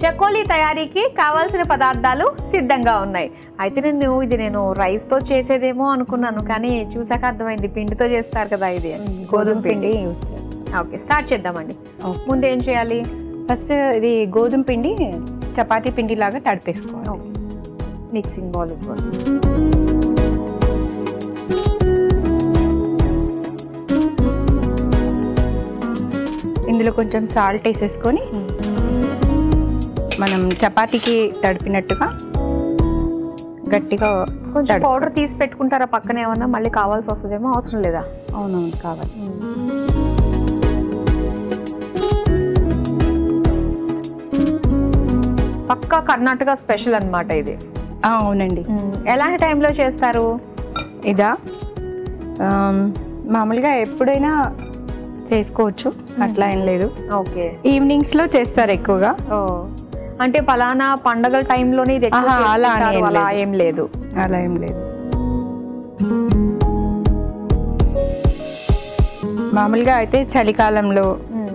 చకోలీ తయారీకి కావాల్సిన పదార్థాలు సిద్ధంగా ఉన్నాయి. అయితే నేను రైస్ తో చేసేదేమో అనుకున్నాను, కానీ చూసాక అర్థమైంది పిండితో చేస్తారు కదా. ఇది గోధుమ పిండి యూస్ చేస్తాం. ఓకే, స్టార్ట్ చేద్దామండి. ముందు ఏం చేయాలి? ఫస్ట్ ఇది గోధుమ పిండి చపాతీ పిండి లాగా తడిపేసుకోవాలి. మిక్సింగ్ బౌల్ ఇవ్వాలి. ఇందులో కొంచెం సాల్ట్ వేసేసుకొని మనం చపాతీకి తడిపినట్టుగా గట్టిగా కొంచెం పౌడర్ తీసి పెట్టుకుంటారా పక్కన? ఏమన్నా మళ్ళీ కావాల్సి వస్తుందేమో, అవసరం లేదా? అవునవును, కావాలి. పక్కా కర్ణాటక స్పెషల్ అన్నమాట ఇది. అవునండి. ఎలాంటి టైంలో చేస్తారు? ఇదా మామూలుగా ఎప్పుడైనా చేసుకోవచ్చు, అట్లా ఏం లేదు. ఓకే, ఈవినింగ్స్ లో చేస్తారు ఎక్కువగా. అంటే పలానా పండగల టైంలోనే ఇది అలా ఏం లేదు. అలా ఏం లేదు. మామూలుగా అయితే చలికాలంలో,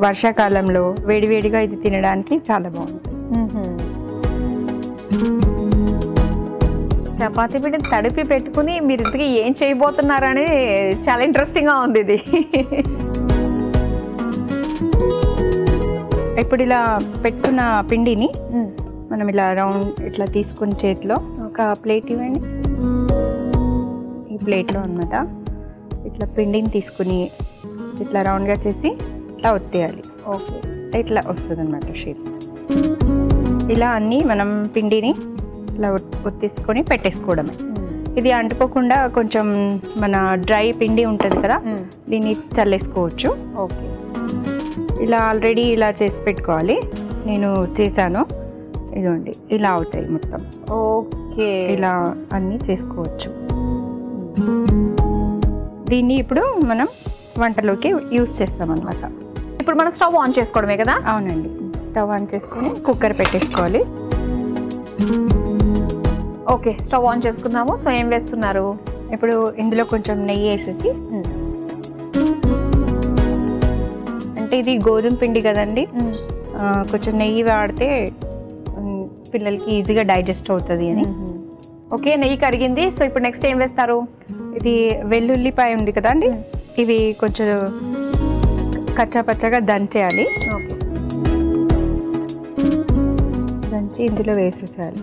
వర్షాకాలంలో వేడివేడిగా ఇది తినడానికి చాలా బాగుంటుంది. చపాతీ పిండిని తడిపి పెట్టుకుని మీరు ఇంతకీ ఏం చేయబోతున్నారని చాలా ఇంట్రెస్టింగ్ గా ఉంది ఇది. ఇప్పుడు ఇలా పెట్టుకున్న పిండిని మనం ఇలా రౌండ్ ఇట్లా తీసుకుని చేతిలో ఒక ప్లేట్ ఇవ్వండి. ఈ ప్లేట్లో అన్నమాట ఇట్లా పిండిని తీసుకుని ఇట్లా రౌండ్గా చేసి ఇట్లా ఒత్తేయాలి. ఓకే, ఇట్లా వస్తుంది అన్నమాట షేప్. ఇలా అన్నీ మనం పిండిని ఇట్లా ఒత్తేసుకొని పెట్టేసుకోవడమే. ఇది అంటుకోకుండా కొంచెం మన డ్రై పిండి ఉంటుంది కదా, దీన్ని చల్లేసుకోవచ్చు. ఓకే, ఇలా ఆల్రెడీ ఇలా చేసి పెట్టుకోవాలి. నేను చేశాను, ఇదిగోండి ఇలా అవుతాయి మొత్తం. ఓకే, ఇలా అన్నీ చేసుకోవచ్చు. దీన్ని ఇప్పుడు మనం వంటలోకి యూస్ చేస్తాం అన్నమాట. ఇప్పుడు మనం స్టవ్ ఆన్ చేసుకోవడమే కదా? అవునండి, స్టవ్ ఆన్ చేసుకొని కుక్కర్ పెట్టేసుకోవాలి. ఓకే, స్టవ్ ఆన్ చేసుకున్నాము. సో ఏం వేస్తున్నారు? ఇప్పుడు ఇందులో కొంచెం నెయ్యి వేసేసి, అంటే ఇది గోధుమ పిండి కదండి, కొంచెం నెయ్యి వాడితే పిల్లలకి ఈజీగా డైజెస్ట్ అవుతుంది అని. ఓకే, నెయ్యి కరిగింది. సో ఇప్పుడు నెక్స్ట్ ఏం వేస్తారు? ఇది వెల్లుల్లిపాయ ఉంది కదండి, ఇవి కొంచెం కచ్చా పచ్చగా దంచేయాలి. ఓకే, దంచి ఇందులో వేసేసేయాలి.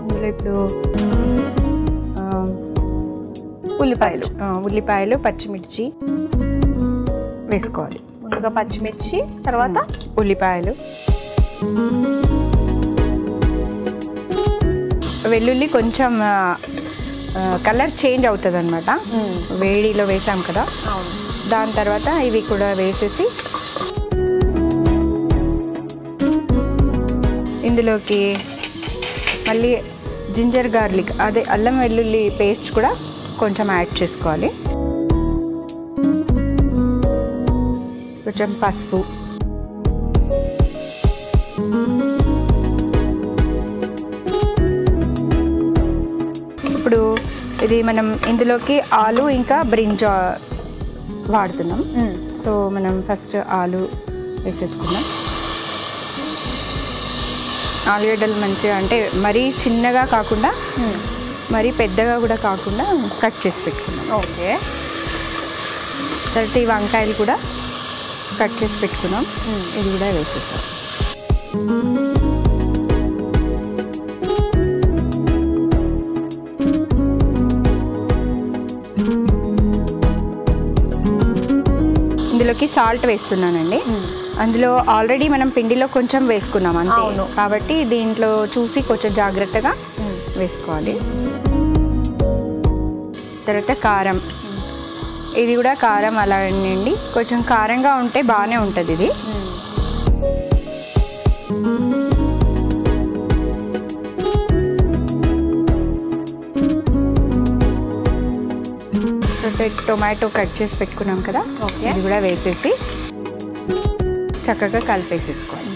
ఇందులో ఇప్పుడు ఉల్లిపాయలు పచ్చిమిర్చి వేసుకోవాలి. ముందుగా పచ్చిమిర్చి, తర్వాత ఉల్లిపాయలు, వెల్లుల్లి కొంచెం కలర్ చేంజ్ అవుతుంది అన్నమాట, వేడిలో వేసాం కదా. దాని తర్వాత ఇవి కూడా వేసేసి ఇందులోకి మళ్ళీ జింజర్ గార్లిక్, అదే అల్లం వెల్లుల్లి పేస్ట్ కూడా కొంచెం యాడ్ చేసుకోవాలి. కొంచెం పసుపు, ఇప్పుడు ఇది మనం ఇందులోకి ఆలు ఇంకా బ్రింజా వాడుతున్నాం. సో మనం ఫస్ట్ ఆలు వేసేసుకుందాం. ఆలుగడ్డలు మంచిగా, అంటే మరీ చిన్నగా కాకుండా మరీ పెద్దగా కూడా కాకుండా కట్ చేసి పెట్టుకున్నాం. ఓకే, తర్వాత ఈ వంకాయలు కూడా కట్ చేసి పెట్టుకున్నాం, ఇది కూడా వేసేస్తాం. ఇందులోకి సాల్ట్ వేస్తున్నానండి. అందులో ఆల్రెడీ మనం పిండిలో కొంచెం వేసుకున్నాం అంతే, కాబట్టి దీంట్లో చూసి కొంచెం జాగ్రత్తగా వేసుకోవాలి. తర్వాత కారం, ఇది కూడా కారం అలా అండి, కొంచెం కారంగా ఉంటే బాగానే ఉంటుంది ఇది. తర్వాత టొమాటో కట్ చేసి పెట్టుకున్నాం కదా, ఓకే. ఇది కూడా వేసేసి చక్కగా కలిపేసేసుకోవాలి.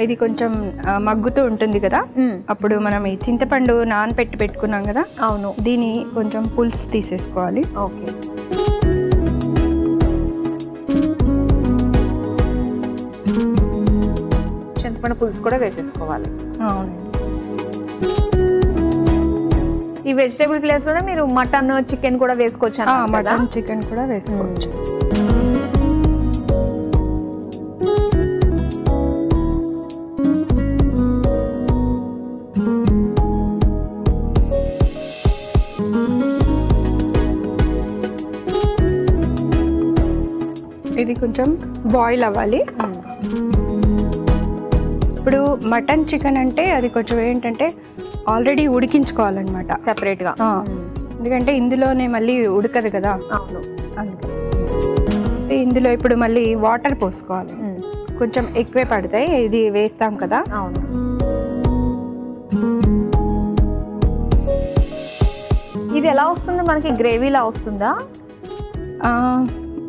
ఇది కొంచెం మగ్గుతూ ఉంటుంది కదా, అప్పుడు మనం ఈ చింతపండు నానబెట్టి పెట్టుకున్నాం కదా, అవును, దీని కొంచెం పులుసు తీసేసుకోవాలి. ఓకే. చింతపండు పులుసు కూడా వేసేసుకోవాలి. అవునండి. ఈ వెజిటేబుల్ ప్లేస్ లో మీరు మటన్ చికెన్ కూడా వేసుకోవచ్చు. మటన్ చికెన్ కూడా వేసుకోవచ్చు. ఇది కొంచెం బాయిల్ అవ్వాలి. ఇప్పుడు మటన్ చికెన్ అంటే అది కొంచెం ఏంటంటే ఆల్రెడీ ఉడికించుకోవాలన్నమాట సెపరేట్గా, ఎందుకంటే ఇందులోనే మళ్ళీ ఉడకదు కదా. అవును, అందుకే ఇందులో ఇప్పుడు మళ్ళీ వాటర్ పోసుకోవాలి, కొంచెం ఎక్కువే పడతాయి, ఇది వేస్తాం కదా. అవును. ఇది ఎలా వస్తుంది మనకి? గ్రేవీలా వస్తుందా?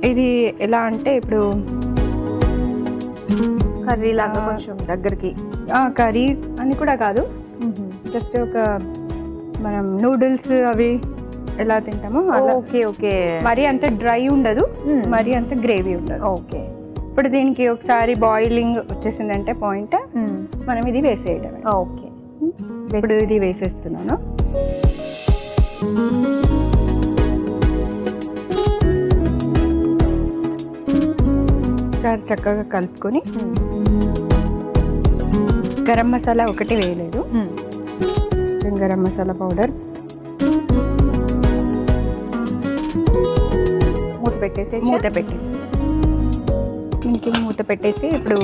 ఇది ఎలా అంటే ఇప్పుడు కర్రీ లాగా కొంచెం దగ్గరికి. కర్రీ అని కూడా కాదు, జస్ట్ ఒక మనం నూడిల్స్ అవి ఎలా తింటామో అలా. Okay okay. మరీ అంత డ్రై ఉండదు, మరీ అంత గ్రేవీ ఉండదు. ఓకే. ఇప్పుడు దీనికి ఒకసారి బాయిలింగ్ వచ్చేసిందంటే పాయింట్, మనం ఇది వేసేయడమే. ఓకే. ఇప్పుడు ఇది వేసేస్తున్నాను. చక్కగా కలుపుకొని, గరం మసాలా ఒకటి వేయలేదు, గరం మసాలా పౌడర్ మూత పెట్టేసి మూత పెట్టేసి ఇప్పుడు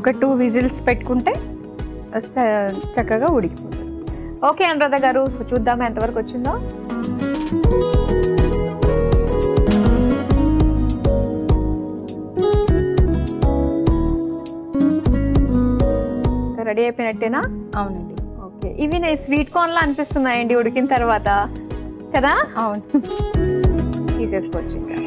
ఒక 2 విజిల్స్ పెట్టుకుంటే చక్కగా ఉడికిపోతుంది. ఓకే అనురాధ గారు, చూద్దాం ఎంతవరకు వచ్చిందో. రెడీ అయిపోయినట్టేనా? అవునండి. ఓకే. ఇవి నేను స్వీట్ కార్న్ లా అనిపిస్తున్నాయండి ఉడికిన తర్వాత కదా. అవును. తీసేసుకోవచ్చు ఇంకా.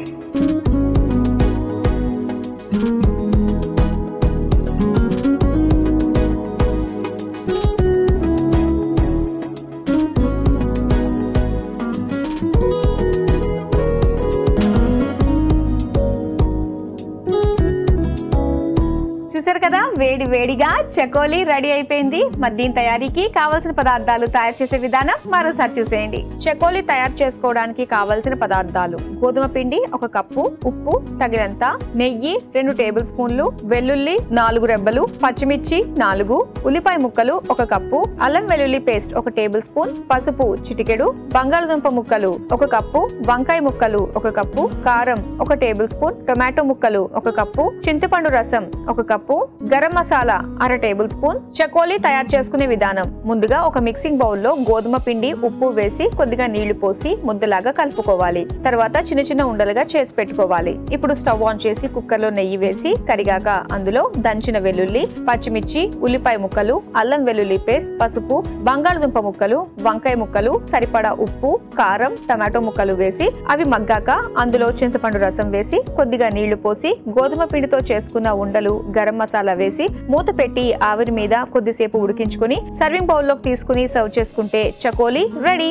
చూసారు కదా, వేడి వేడిగా చకోలీ రెడీ అయిపోయింది. మరి దీని తయారీకి కావలసిన పదార్థాలు, తయారు చేసే విధానం మరోసారి చూసేయండి. చకోలీ తయారు చేసుకోవడానికి కావలసిన పదార్థాలు: గోధుమ పిండి 1 కప్పు, ఉప్పు తగినంత, నెయ్యి 2 టేబుల్ స్పూన్లు, వెల్లుల్లి 4 రెబ్బలు, పచ్చిమిర్చి 4, ఉల్లిపాయ ముక్కలు 1 కప్పు, అల్లం వెల్లుల్లి పేస్ట్ 1 టేబుల్ స్పూన్, పసుపు చిటికెడు, బంగాళదుంప ముక్కలు 1 కప్పు, వంకాయ ముక్కలు 1 కప్పు, కారం 1 టేబుల్ స్పూన్, టొమాటో ముక్కలు 1 కప్పు, చింతపండు రసం 1 cup, garam masala 1/2 tablespoon. చకోలీ తయారు చేసుకునే విధానం: ముందుగా ఒక మిక్సింగ్ బౌల్లో గోధుమ పిండి, ఉప్పు వేసి కొద్దిగా నీళ్లు పోసి ముద్దలాగా కలుపుకోవాలి. తర్వాత చిన్న చిన్న ఉండలుగా చేసి పెట్టుకోవాలి. ఇప్పుడు స్టవ్ ఆన్ చేసి కుక్కర్ లో నెయ్యి వేసి కరిగాక అందులో దంచిన వెల్లుల్లి, పచ్చిమిర్చి, ఉల్లిపాయ ముక్కలు, అల్లం వెల్లుల్లి పేస్ట్, పసుపు, బంగాళదుంప ముక్కలు, వంకాయ ముక్కలు, సరిపడా ఉప్పు, కారం, టమాటో ముక్కలు వేసి అవి మగ్గాక అందులో చింతపండు రసం వేసి కొద్దిగా నీళ్లు పోసి గోధుమ పిండితో చేసుకున్న ఉండలు, గరం మసాలా వేసి మూత పెట్టి ఆవిరి మీద కొద్దిసేపు ఉడికించుకుని సర్వింగ్ బౌల్లోకి తీసుకుని సర్వ్ చేసుకుంటే చకోలీ రెడీ.